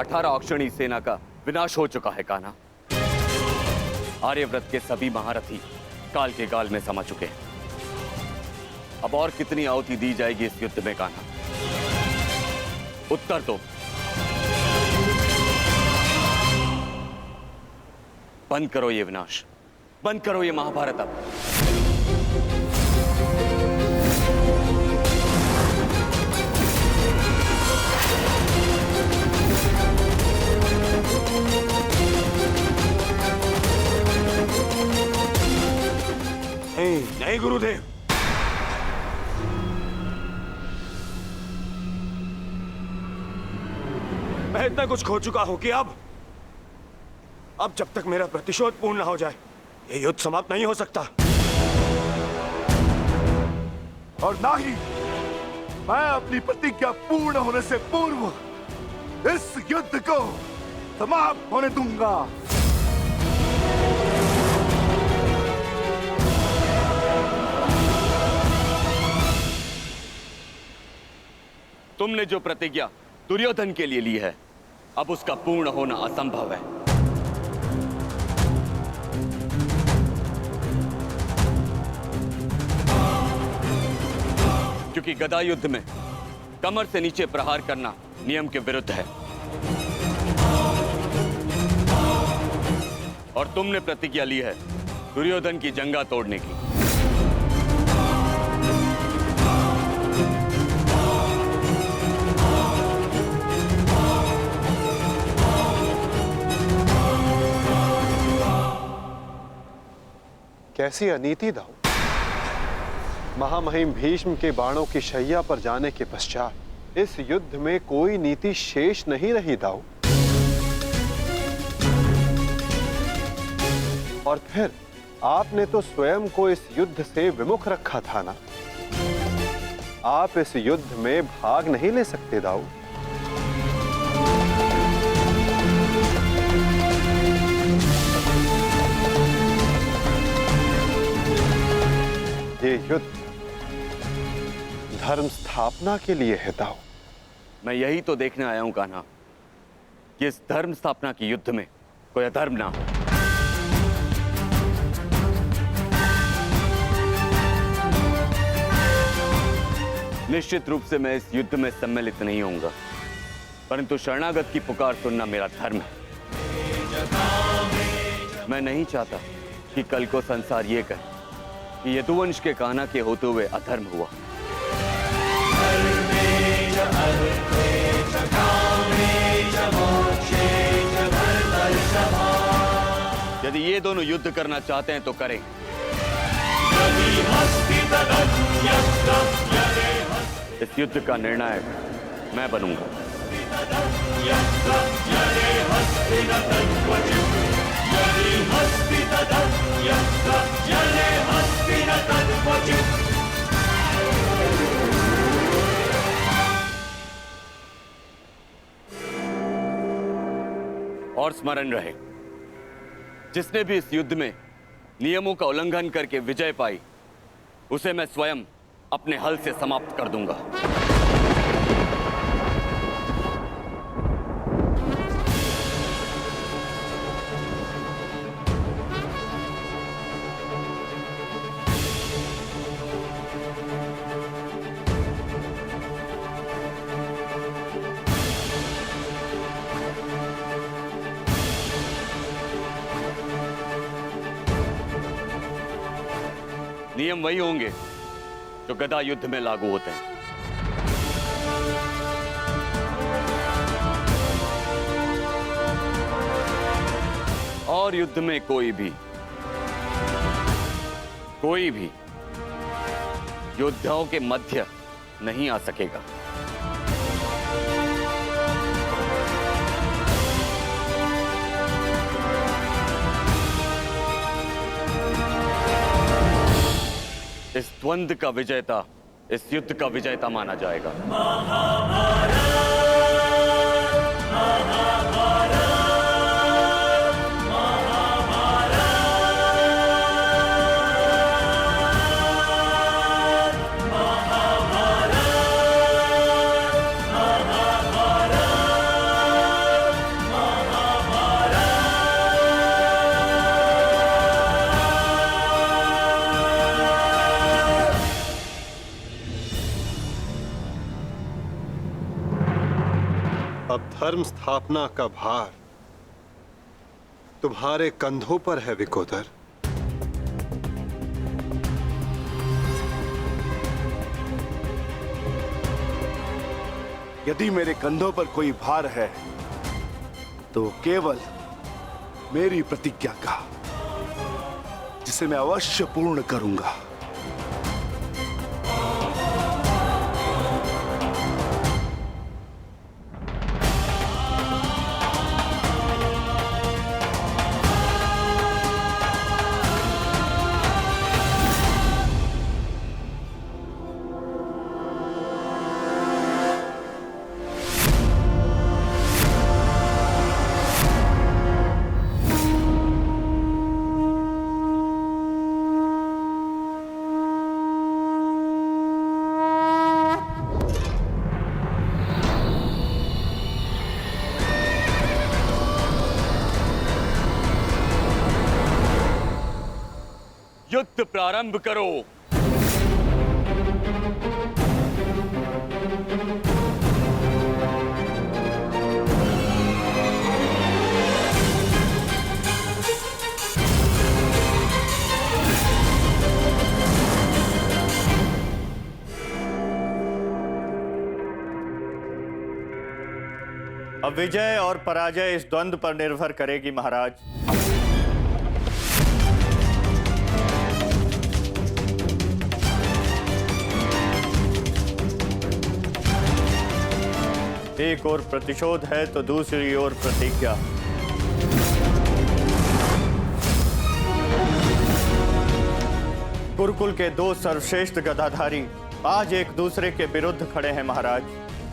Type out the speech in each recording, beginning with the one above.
18 अक्षौहिणी सेना का विनाश हो चुका है कान्हा। आर्यव्रत के सभी महारथी काल के गाल में समा चुके हैं। अब और कितनी आहुति दी जाएगी इस युद्ध में कान्हा? उत्तर दो। बंद करो ये विनाश, बंद करो ये महाभारत अब। नहीं गुरुदेव, मैं इतना कुछ खो चुका हूं कि अब जब तक मेरा प्रतिशोध पूर्ण ना हो जाए ये युद्ध समाप्त नहीं हो सकता। और ना ही मैं अपनी प्रतिज्ञा पूर्ण होने से पूर्व इस युद्ध को समाप्त होने दूंगा। तुमने जो प्रतिज्ञा दुर्योधन के लिए ली है, अब उसका पूर्ण होना असंभव है। क्योंकि गदा युद्ध में कमर से नीचे प्रहार करना नियम के विरुद्ध है। और तुमने प्रतिज्ञा ली है दुर्योधन की जंगा तोड़ने की। कैसी अनीति दाऊ! महामहिम भीष्म के बाणों की शैया पर जाने के पश्चात इस युद्ध में कोई नीति शेष नहीं रही दाऊ। और फिर आपने तो स्वयं को इस युद्ध से विमुख रखा था ना। आप इस युद्ध में भाग नहीं ले सकते दाऊ। ये युद्ध धर्म स्थापना के लिए है दाऊ। मैं यही तो देखने आया हूं कान्हा कि इस धर्म स्थापना के युद्ध में कोई अधर्म ना हो। निश्चित रूप से मैं इस युद्ध में सम्मिलित नहीं होऊंगा, परंतु शरणागत की पुकार सुनना मेरा धर्म है। मैं नहीं चाहता कि कल को संसार ये कहे कि यदुवंश के कान्हा के होते हुए अधर्म हुआ। यदि ये दोनों युद्ध करना चाहते हैं तो करें। इस युद्ध का निर्णायक मैं बनूंगा। और स्मरण रहे, जिसने भी इस युद्ध में नियमों का उल्लंघन करके विजय पाई, उसे मैं स्वयं अपने हल से समाप्त कर दूंगा। नियम वही होंगे जो गदा युद्ध में लागू होते हैं। और युद्ध में कोई भी योद्धाओं के मध्य नहीं आ सकेगा। इस द्वंद्व का विजेता इस युद्ध का विजेता माना जाएगा। धर्म स्थापना का भार तुम्हारे कंधों पर है विकोदर। यदि मेरे कंधों पर कोई भार है तो केवल मेरी प्रतिज्ञा का, जिसे मैं अवश्य पूर्ण करूंगा। युद्ध प्रारंभ करो। अब विजय और पराजय इस द्वंद्व पर निर्भर करेगी महाराज। एक ओर प्रतिशोध है तो दूसरी ओर प्रतिज्ञा। गुरुकुल के दो सर्वश्रेष्ठ गदाधारी आज एक दूसरे के विरुद्ध खड़े हैं महाराज,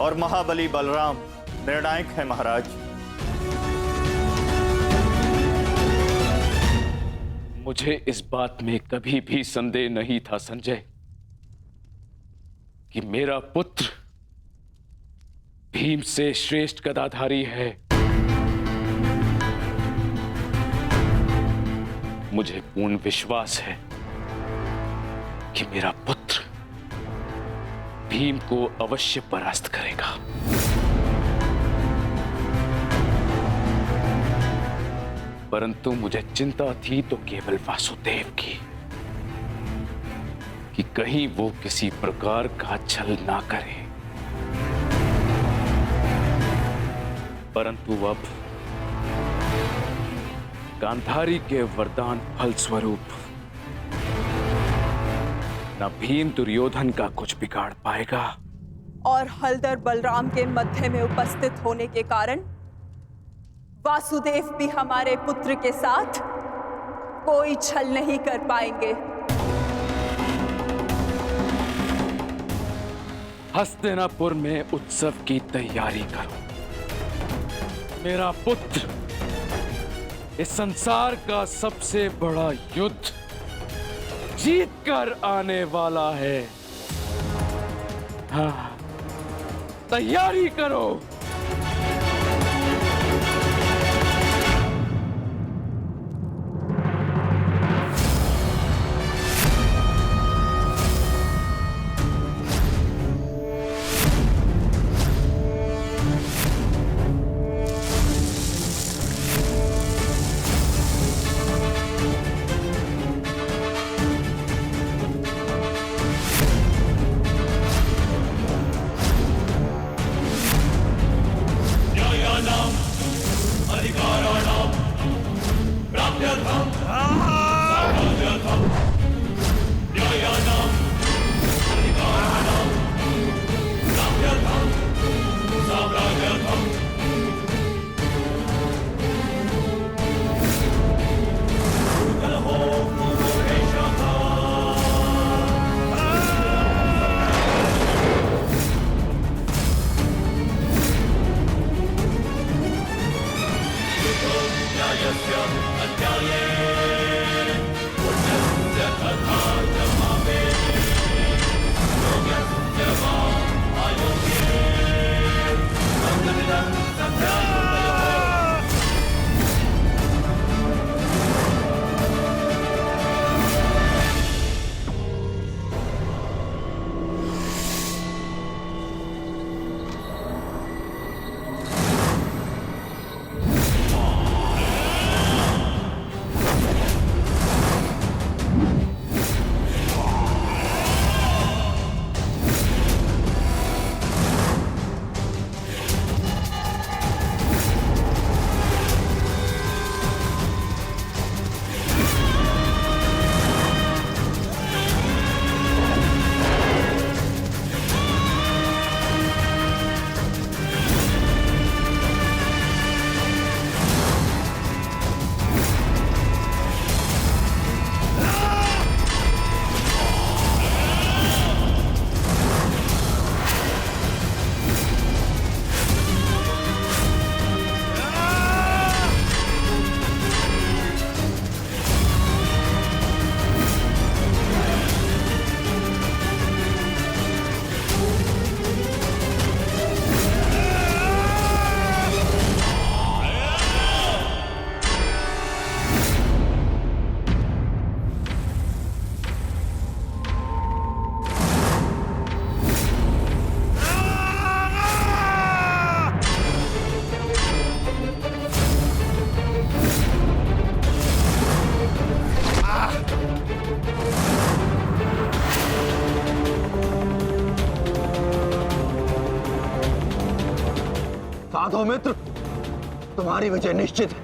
और महाबली बलराम निर्णायक है महाराज। मुझे इस बात में कभी भी संदेह नहीं था संजय कि मेरा पुत्र भीम से श्रेष्ठ गदाधारी है। मुझे पूर्ण विश्वास है कि मेरा पुत्र भीम को अवश्य परास्त करेगा। परंतु मुझे चिंता थी तो केवल वासुदेव की, कि कहीं वो किसी प्रकार का छल ना करे। परंतु अब गांधारी के वरदान फलस्वरूप न भीम दुर्योधन का कुछ बिगाड़ पाएगा, और हलधर बलराम के मध्य में उपस्थित होने के कारण वासुदेव भी हमारे पुत्र के साथ कोई छल नहीं कर पाएंगे। हस्तिनापुर में उत्सव की तैयारी करो। मेरा पुत्र इस संसार का सबसे बड़ा युद्ध जीत कर आने वाला है। हाँ, तैयारी करो। माधव मित्र, तुम्हारी विजय निश्चित है।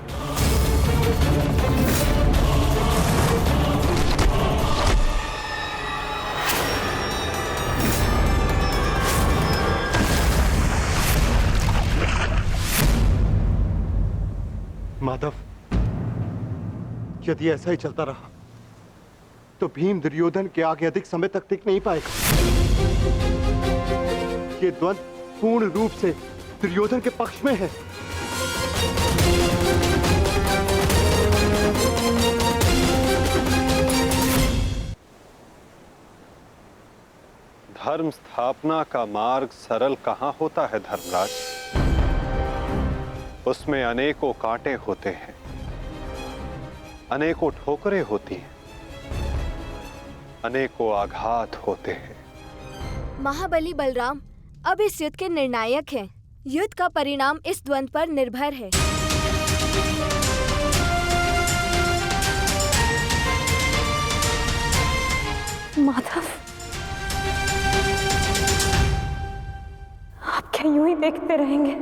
माधव, यदि ऐसा ही चलता रहा तो भीम दुर्योधन के आगे अधिक समय तक टिक नहीं पाएगा। ये द्वंद्व पूर्ण रूप से दुर्योधन के पक्ष में है। धर्म स्थापना का मार्ग सरल कहां होता है धर्मराज? उसमें अनेकों कांटे होते हैं, अनेकों ठोकरें होती हैं, अनेकों आघात होते हैं। महाबली बलराम अब इस युद्ध के निर्णायक हैं। युद्ध का परिणाम इस द्वंद्व पर निर्भर है। माधव, आप क्या यूं ही देखते रहेंगे?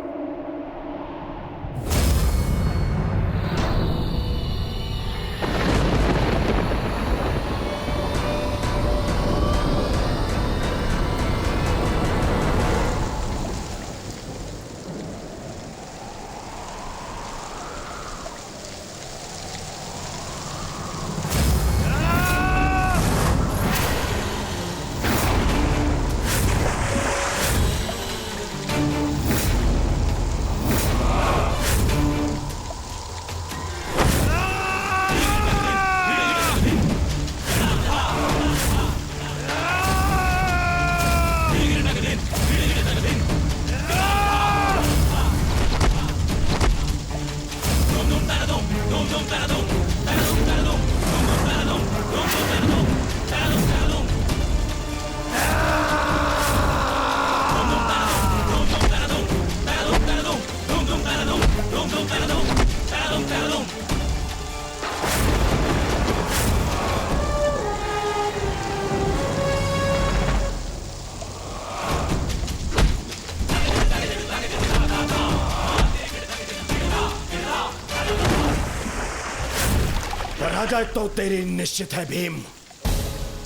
पराजय तो तेरी निश्चित है भीम।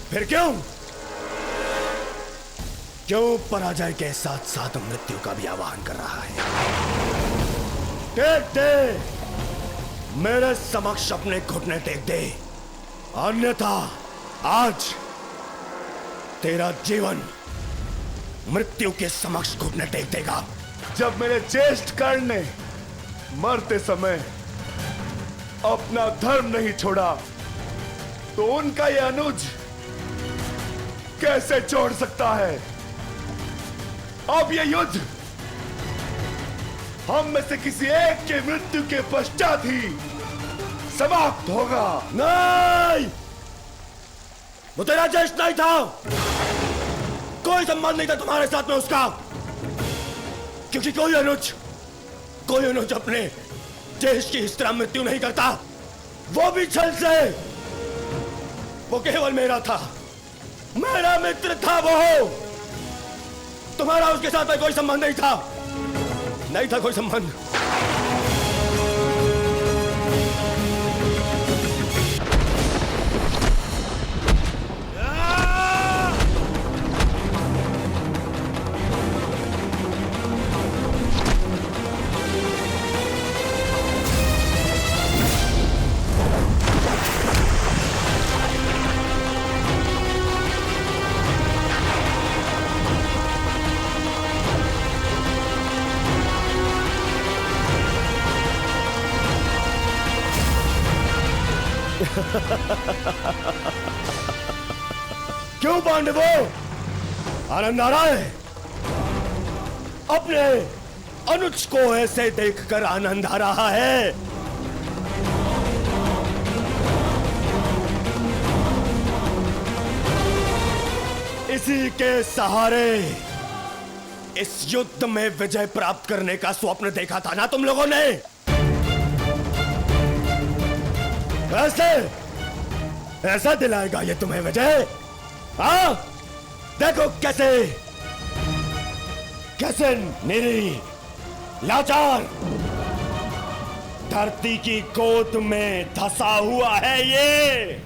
फिर क्यों पराजय के साथ साथ मृत्यु का भी आह्वान कर रहा है? टेक दे, मेरे समक्ष अपने घुटने टेक दे, अन्यथा आज तेरा जीवन मृत्यु के समक्ष घुटने टेक देगा। जब मेरे ज्येष्ठ कर्ण ने मरते समय अपना धर्म नहीं छोड़ा तो उनका यह अनुज कैसे छोड़ सकता है? अब यह युद्ध हम में से किसी एक के मृत्यु के पश्चात ही समाप्त होगा। नहीं, वो तेरा ज्येष्ठ नहीं था, कोई संबंध नहीं था तुम्हारे साथ में उसका, क्योंकि कोई अनुज अपने ज्येष्ठ की इस तरह मृत्यु नहीं करता, वो भी छल से। वो केवल मेरा था, मेरा मित्र था वो। तुम्हारा उसके साथ में कोई संबंध नहीं था कोई संबंध। क्यों पांडवों, आनंद आ रहा है? अपने अनुज को ऐसे देखकर आनंद आ रहा है? इसी के सहारे इस युद्ध में विजय प्राप्त करने का स्वप्न देखा था ना तुम लोगों ने? ऐसा दिलाएगा ये तुम्हें विजय? हाँ, देखो कैसे लाचार, धरती की गोद में धंसा हुआ है ये।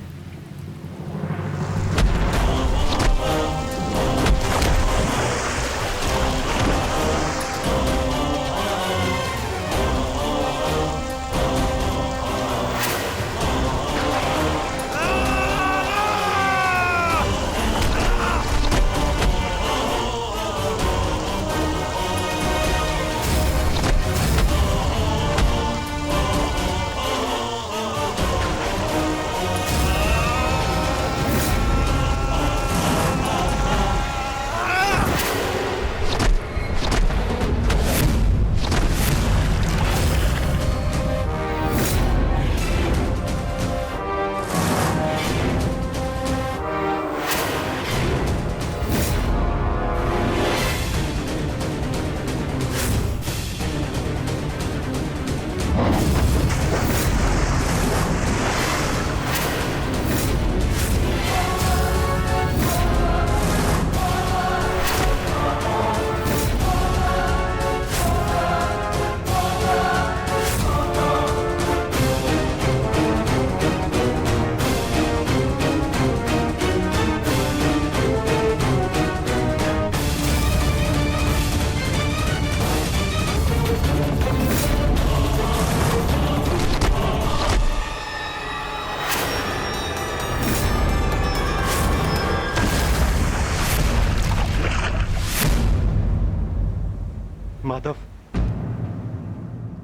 माधव,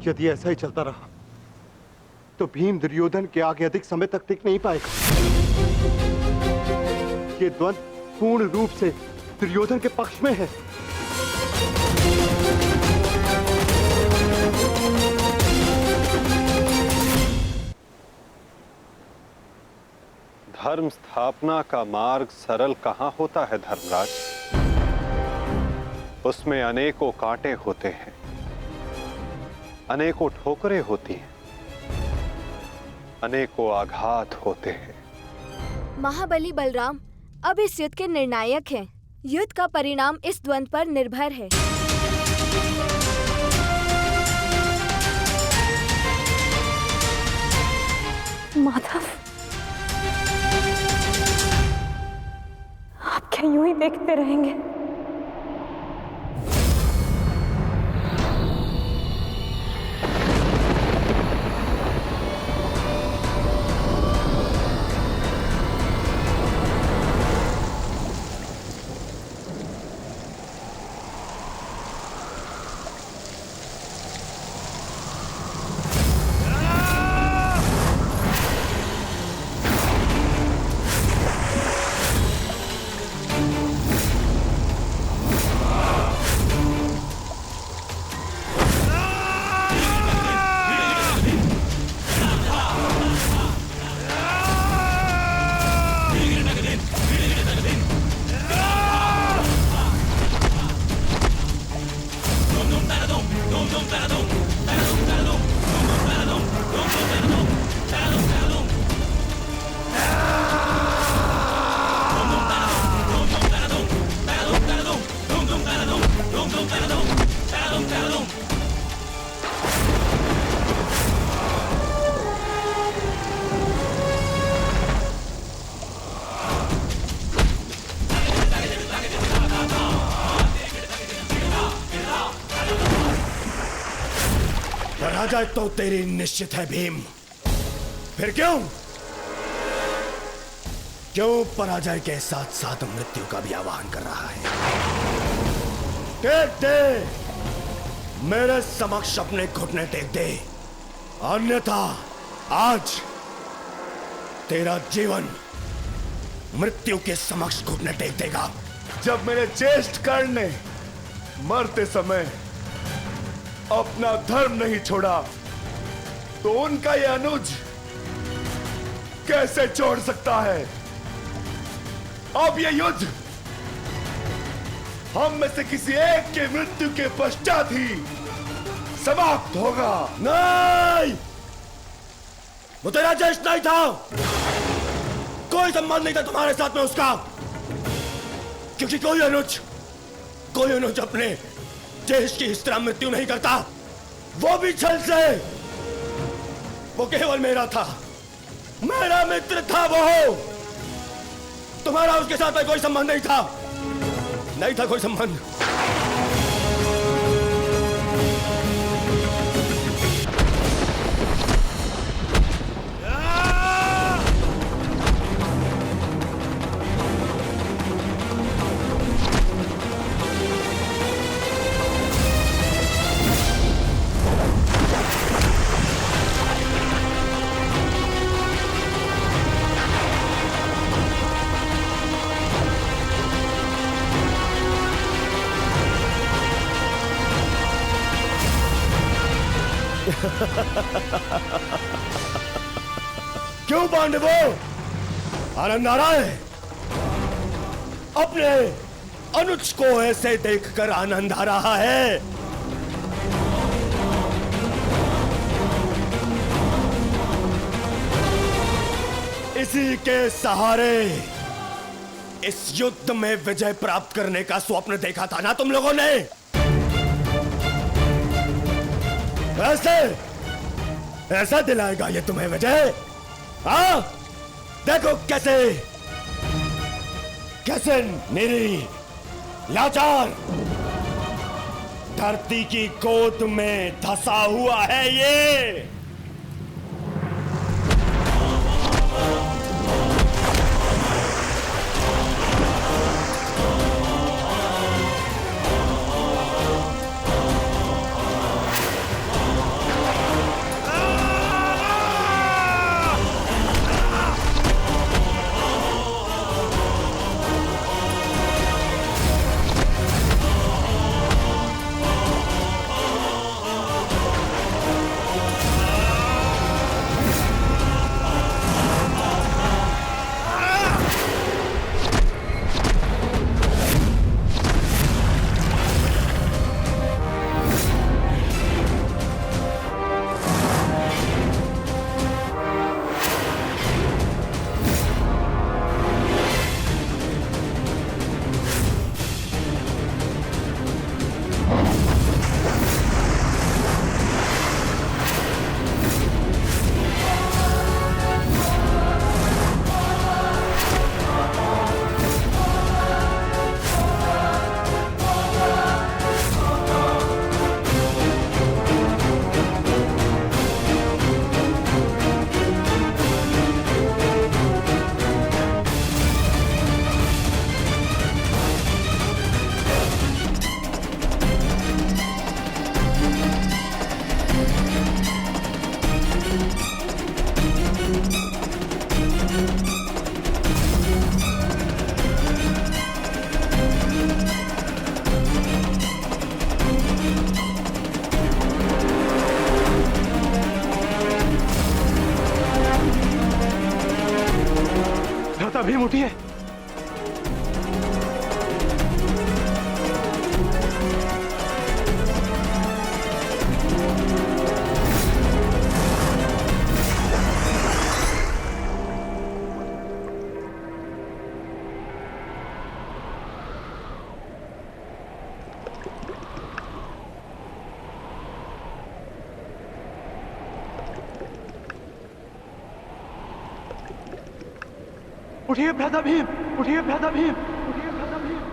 यदि ऐसा ही चलता रहा तो भीम दुर्योधन के आगे अधिक समय तक टिक नहीं पाएगा। ये द्वंद्व पूर्ण रूप से दुर्योधन के पक्ष में है। धर्म स्थापना का मार्ग सरल कहां होता है धर्मराज? उसमें अनेकों कांटे होते हैं, अनेकों ठोकरें होती हैं, अनेकों आघात होते हैं। महाबली बलराम अब इस युद्ध के निर्णायक हैं। युद्ध का परिणाम इस द्वंद्व पर निर्भर है। माधव, आप क्या यूं ही देखते रहेंगे? पराजय तो तेरी निश्चित है भीम। फिर क्यों पराजय के साथ साथ मृत्यु का भी आह्वान कर रहा है? टेक दे, मेरे समक्ष अपने घुटने टेक दे, अन्यथा आज तेरा जीवन मृत्यु के समक्ष घुटने टेक देगा। जब मेरे ज्येष्ठ कर्ण ने मरते समय अपना धर्म नहीं छोड़ा तो उनका यह अनुज कैसे छोड़ सकता है? अब यह युद्ध हम में से किसी एक के मृत्यु के पश्चात ही समाप्त होगा। नहीं, वो तेरा ज्येष्ठ नहीं था, कोई संबंध नहीं था तुम्हारे साथ में उसका, क्योंकि कोई अनुज अपने ज्येष्ठ की इस तरह मृत्यु नहीं करता। वो भी छल से। वो केवल मेरा था, मेरा मित्र था वो। तुम्हारा उसके साथ में कोई संबंध नहीं था, नहीं था कोई संबंध। क्यों पांडवों, आनंद आ रहा है? अपने अनुज को ऐसे देखकर आनंद आ रहा है? इसी के सहारे इस युद्ध में विजय प्राप्त करने का स्वप्न देखा था ना तुम लोगों ने? ऐसा दिलाएगा ये तुम्हें विजय? हाँ, देखो कैसे कैसे मेरी लाचार धरती की गोद में धंसा हुआ है ये। भीम उठिए। उठिए भ्राता भीम, उठिए भ्राता भीम, उठिए भ्राता भीम।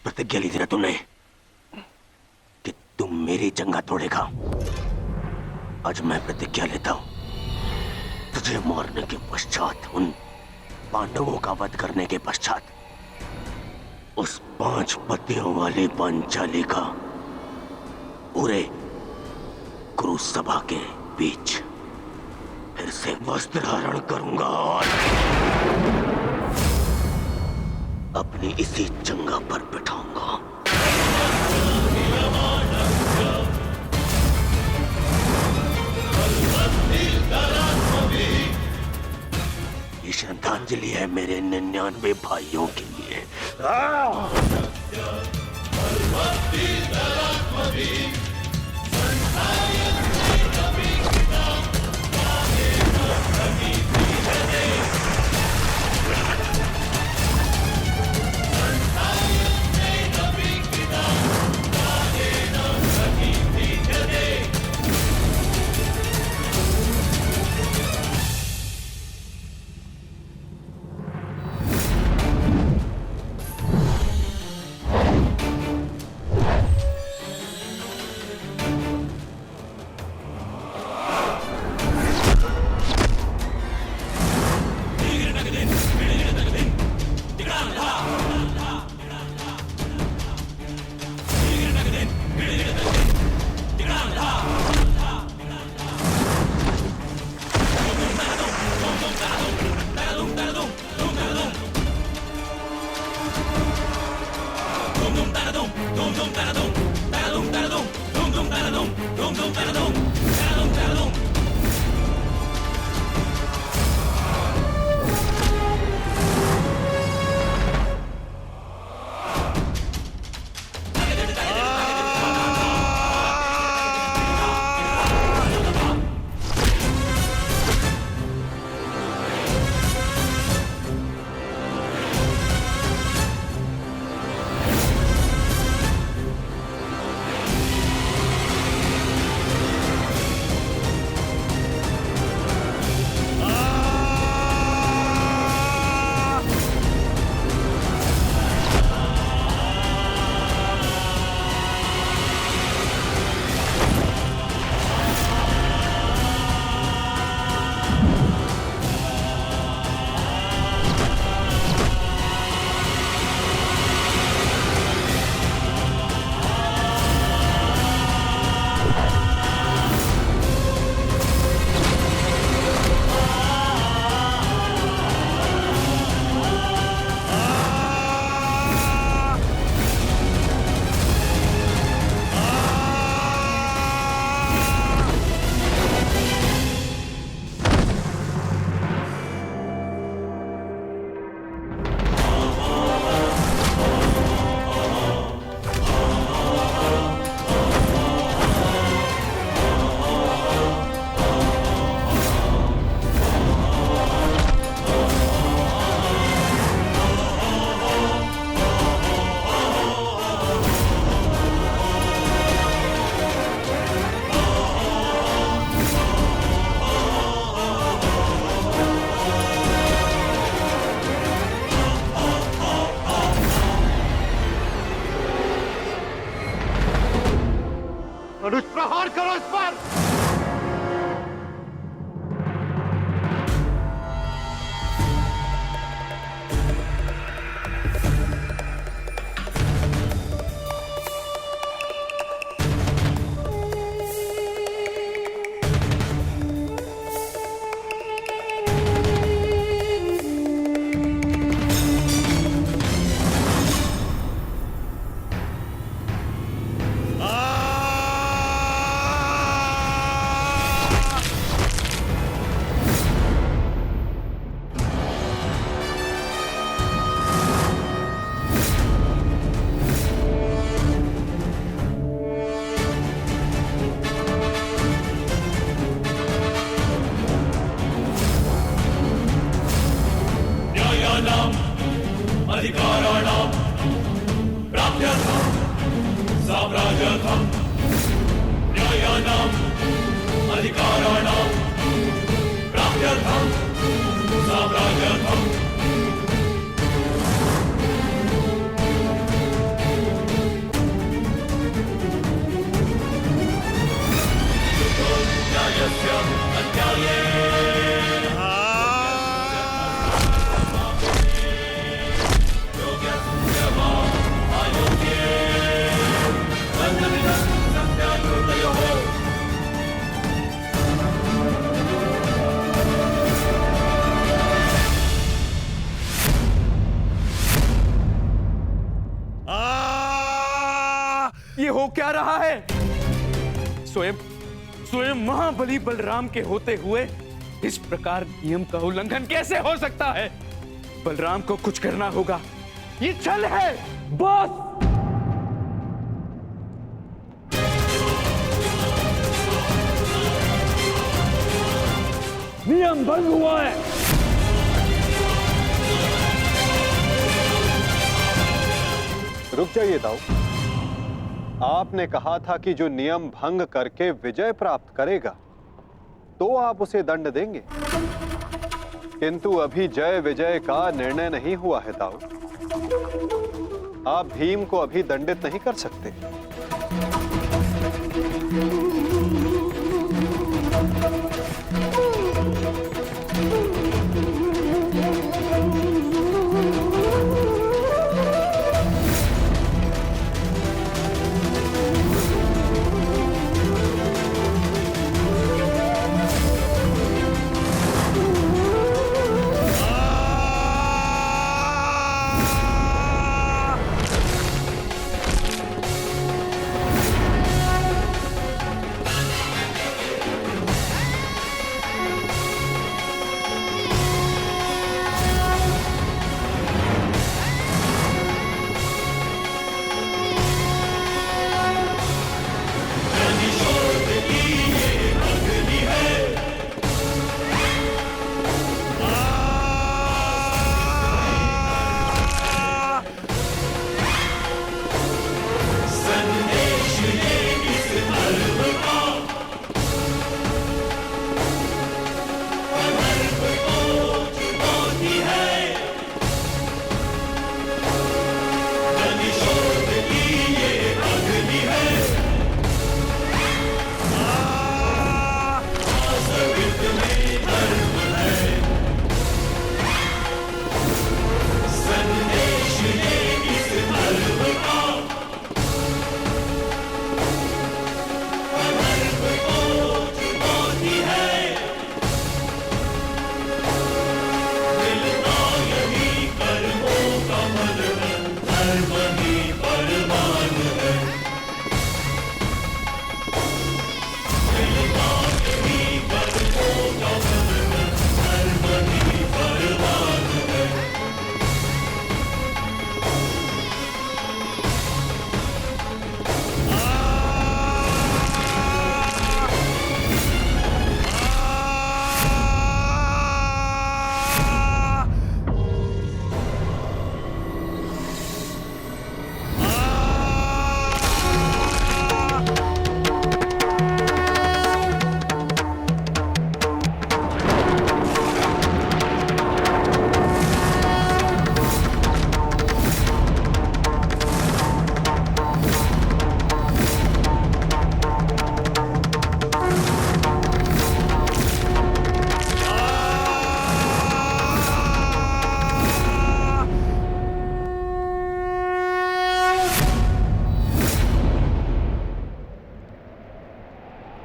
प्रतिज्ञा ली थी ना तुमने कि तुम मेरी जंगा तोड़ेगा। आज मैं प्रतिज्ञा लेता हूं, तुझे मारने के पश्चात, उन पांडवों का वध करने के पश्चात, उस 5 पतियों वाली पांचाली का पूरे कुरु सभा के बीच फिर से वस्त्र हरण करूंगा और अपनी इसी जंगा पर बिठाऊंगा। ये श्रद्धांजलि है मेरे 99 भाइयों के लिए। प्रहार करो इस पर। अधिकाराणां प्राप्त्यर्थं साम्राज्यर्थं न्यायानां अधिकाराणां प्राप्त्यर्थं साम्राज्यर्थं न्यायस्य अन्याये ये हो क्या रहा है? स्वयं महाबली बलराम के होते हुए इस प्रकार नियम का उल्लंघन कैसे हो सकता है? बलराम को कुछ करना होगा, ये छल है। बॉस, नियम भंग हुआ है। रुक जाइए दाऊ। आपने कहा था कि जो नियम भंग करके विजय प्राप्त करेगा तो आप उसे दंड देंगे, किंतु अभी जय विजय का निर्णय नहीं हुआ है दाऊ। आप भीम को अभी दंडित नहीं कर सकते।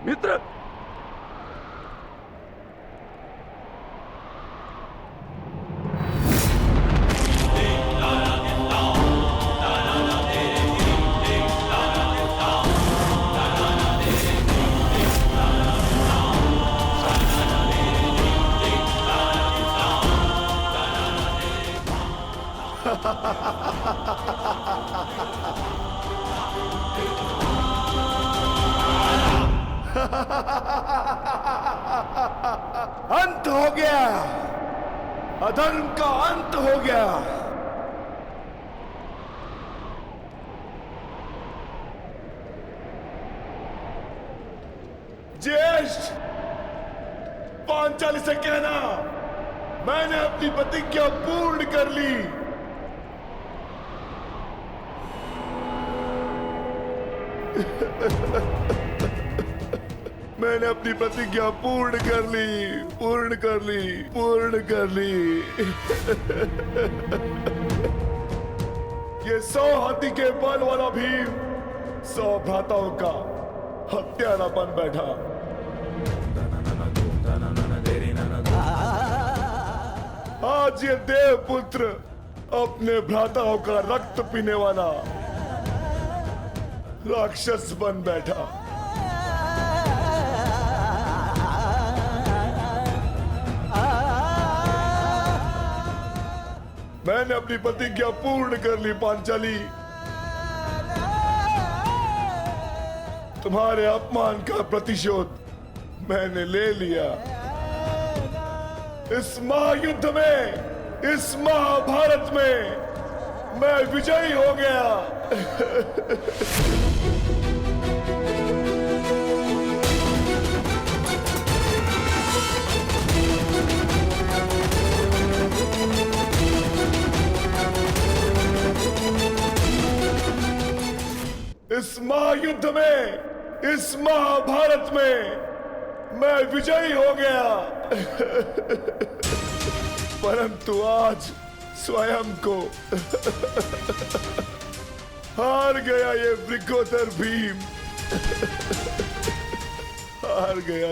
मित्र, अंत हो गया, अधर्म का अंत हो गया। ज्येष्ठ, पांचाली से कहना मैंने अपनी प्रतिज्ञा पूर्ण कर ली। मैंने अपनी प्रतिज्ञा पूर्ण कर ली, पूर्ण कर ली, पूर्ण कर ली। ये 100 हाथी के बल वाला भीम 100 भ्राताओं का हत्यारा बन बैठा। आज ये देवपुत्र अपने भ्राताओं का रक्त पीने वाला राक्षस बन बैठा। मैंने अपनी प्रतिज्ञा पूर्ण कर ली पांचाली। तुम्हारे अपमान का प्रतिशोध मैंने ले लिया। इस महायुद्ध में, इस महाभारत में मैं विजयी हो गया। इस महायुद्ध में, इस महाभारत में मैं विजयी हो गया। परंतु आज स्वयं को हार गया ये वृकोदर भीम। हार गया।